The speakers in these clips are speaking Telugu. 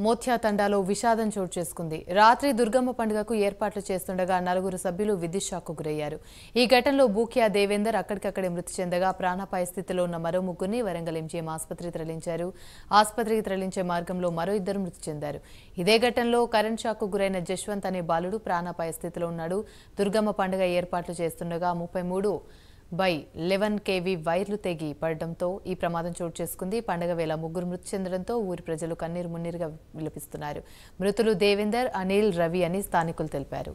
మోత్యా తండాలో విషాదం చోటు చేసుకుంది. రాత్రి దుర్గమ్మ పండుగకు ఏర్పాట్లు చేస్తుండగా నలుగురు సభ్యులు విద్యుత్ షాక్కు గురయ్యారు. ఈ ఘటనలో బూక్యా దేవేందర్ అక్కడికక్కడే మృతి చెందగా ప్రాణాపాయ స్థితిలో ఉన్న మరో ముగ్గురిని వరంగల్ ఎంజీఎం ఆసుపత్రికి తరలించారు. ఆసుపత్రికి తరలించే మార్గంలో మరో ఇద్దరు మృతి చెందారు. ఇదే ఘటనలో కరెంట్ షాక్కు గురైన జశ్వంత్ అనే బాలుడు ప్రాణాపాయ స్థితిలో ఉన్నాడు. దుర్గమ్మ పండుగ ఏర్పాట్లు చేస్తుండగా 33/11 kV వైర్లు తెగి పడడంతో ఈ ప్రమాదం చోటు చేసుకుంది. పండుగ వేళ ముగ్గురు మృతి చెందడంతో ఊరి ప్రజలు కన్నీరు మున్నీరుగా విలపిస్తున్నారు. మృతులు దేవేందర్, అనిల్, రవి అని స్థానికులు తెలిపారు.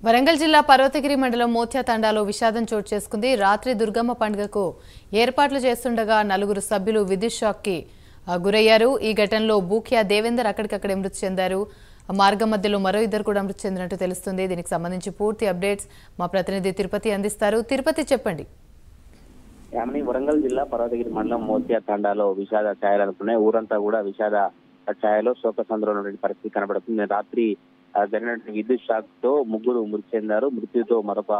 వరంగల్ జిల్లా పర్వతగిరి మండలం మోత్యా తండాలో విషాదం చోటు చేసుకుంది. రాత్రి దుర్గమ్మ పండుగకు ఏర్పాట్లు చేస్తుండగా నలుగురు సభ్యులు విద్యుత్ షాక్కి గురయ్యారు. ఈ ఘటనలో బూక్యా దేవేందర్ అక్కడికక్కడే మృతి చెందారు. మార్గం మధ్యలో మరో ఇద్దరు కూడా మృతి చెందినట్టు తెలుస్తుంది. దీనికి సంబంధించి పూర్తి అప్డేట్స్ మా ప్రతినిధి తిరుపతి అందిస్తారు. తిరుపతి, చెప్పండి. వరంగల్ జిల్లా పర్వతగిరి మండలం మోత్యా తండాలో విషాద ఛాయలు అనుకున్నాయి. ఊరంతా కూడా విషాద ఛాయలో శోకసంద్రంలో పరిస్థితి కనబడుతుంది. రాత్రి జరిగినటువంటి విద్యుత్ షాక్ తో ముగ్గురు మృతి చెందారు. మృత్యుతో మరొక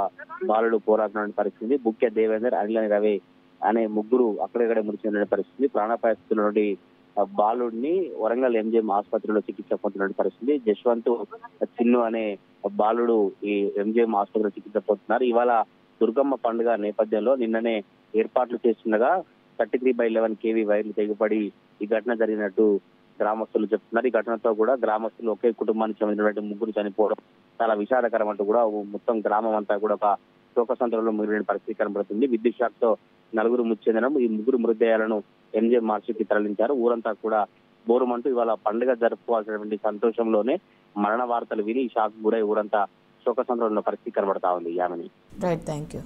బాలుడు పోరాడుతున్న పరిస్థితి. బుక్య దేవేందర్, అనిల్, రవి అనే ముగ్గురు అక్కడికక్కడే మృతి చెందిన పరిస్థితి. ప్రాణాపాయ స్థితిలో నుండి బాలుడిని వరంగల్ ఎంజీఎం ఆసుపత్రిలో చికిత్స పొందుతున్న పరిస్థితి. జశ్వంత్, చిన్ను అనే బాలుడు ఈ ఎంజీఎం ఆసుపత్రిలో చికిత్స పొందుతున్నారు. ఇవాళ దుర్గమ్మ పండుగ నేపథ్యంలో నిన్ననే ఏర్పాట్లు చేస్తుండగా 33/11 kV వైర్లు తెగిపడి ఈ ఘటన జరిగినట్టు గ్రామస్తులు చెప్తున్నారు. ఈ ఘటనతో కూడా గ్రామస్తులు ఒకే కుటుంబానికి చెందినటువంటి ముగ్గురు చనిపోవడం చాలా విషాదకరం అంటూ కూడా మొత్తం గ్రామం అంతా కూడా ఒక శోకసంద్రంలో ముగిరిన పరిస్థితి కనబడుతుంది. విద్యుత్ షాక్ తో నలుగురు మృతి చెందడం, ఈ ముగ్గురు మృతదేహాలను ఎంజీఎం మార్చికి తరలించారు. ఊరంతా కూడా బోరుమంటూ ఇవాళ పండుగ జరుపుకోవాల్సినటువంటి సంతోషంలోనే మరణ వార్తలు విని ఈ షాక్ గురై ఊరంతా శోకసంద్రంలో పరిస్థితి కనబడతా ఉంది. Yamini, right, thank you.